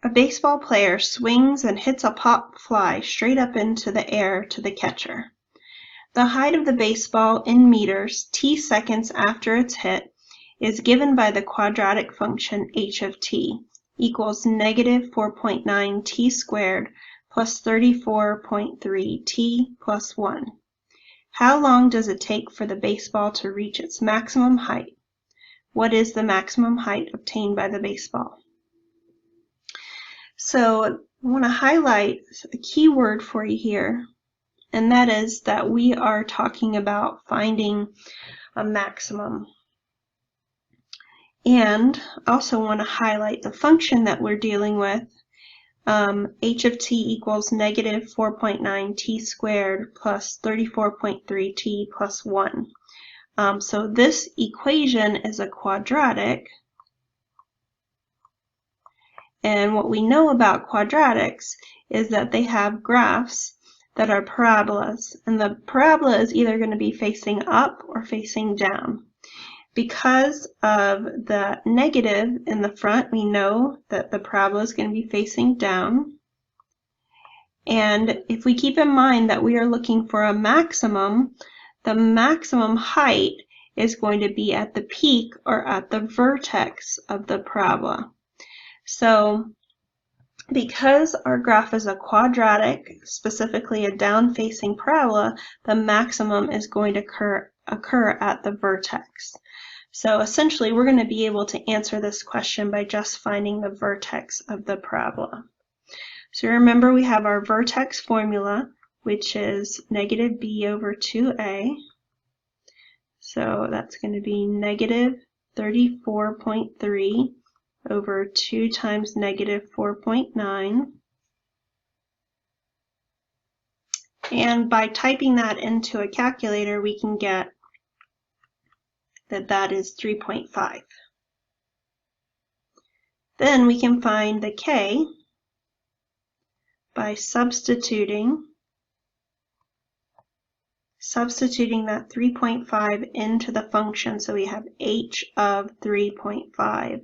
A baseball player swings and hits a pop fly straight up into the air to the catcher. The height of the baseball in meters t seconds after it's hit is given by the quadratic function h of t equals negative 4.9 t squared plus 34.3 t plus 1. How long does it take for the baseball to reach its maximum height? What is the maximum height obtained by the baseball? So I want to highlight a key word for you here, and that is that we are talking about finding a maximum. And I also want to highlight the function that we're dealing with. H of t equals negative 4.9 t squared plus 34.3 t plus 1. So this equation is a quadratic. And what we know about quadratics is that they have graphs that are parabolas. And the parabola is either going to be facing up or facing down. Because of the negative in the front, we know that the parabola is going to be facing down. And if we keep in mind that we are looking for a maximum, the maximum height is going to be at the peak or at the vertex of the parabola. So because our graph is a quadratic, specifically a down-facing parabola, the maximum is going to occur at the vertex. So essentially, we're going to be able to answer this question by just finding the vertex of the parabola. So remember, we have our vertex formula, which is negative b over 2a. So that's going to be negative 34.3 over 2 times negative 4.9. And by typing that into a calculator, we can get that is 3.5. Then we can find the k by substituting that 3.5 into the function. So we have h of 3.5.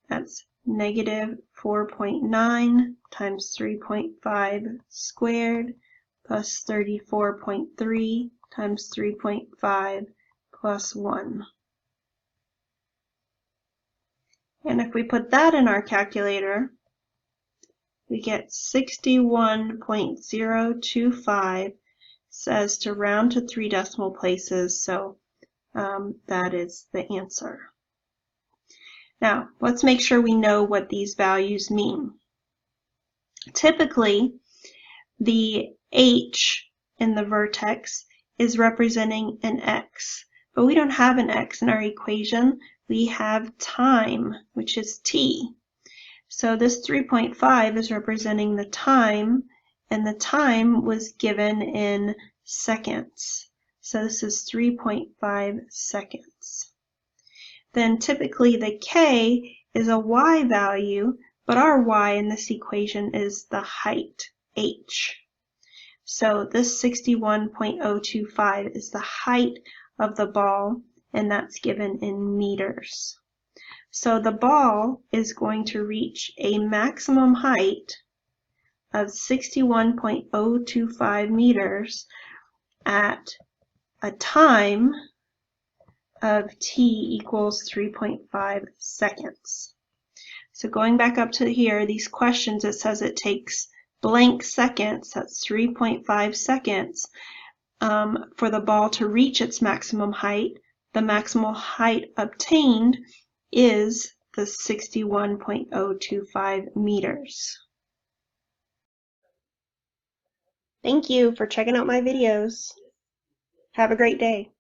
That's negative 4.9 times 3.5 squared plus 34.3 times 3.5 plus 1. And if we put that in our calculator, we get 61.025. Says to round to 3 decimal places, so that is the answer. Now, let's make sure we know what these values mean. Typically, the h in the vertex is representing an x, but we don't have an x in our equation. We have time, which is t. So this 3.5 is representing the time, and the time was given in seconds. So this is 3.5 seconds. Then typically the k is a y value, but our y in this equation is the height, h. So this 61.025 is the height of the ball, and that's given in meters. So the ball is going to reach a maximum height of 61.025 meters at a time of t equals 3.5 seconds. So going back up to here, these questions, it says it takes blank seconds, that's 3.5 seconds, for the ball to reach its maximum height. The maximum height obtained is the 61.025 meters. Thank you for checking out my videos. Have a great day.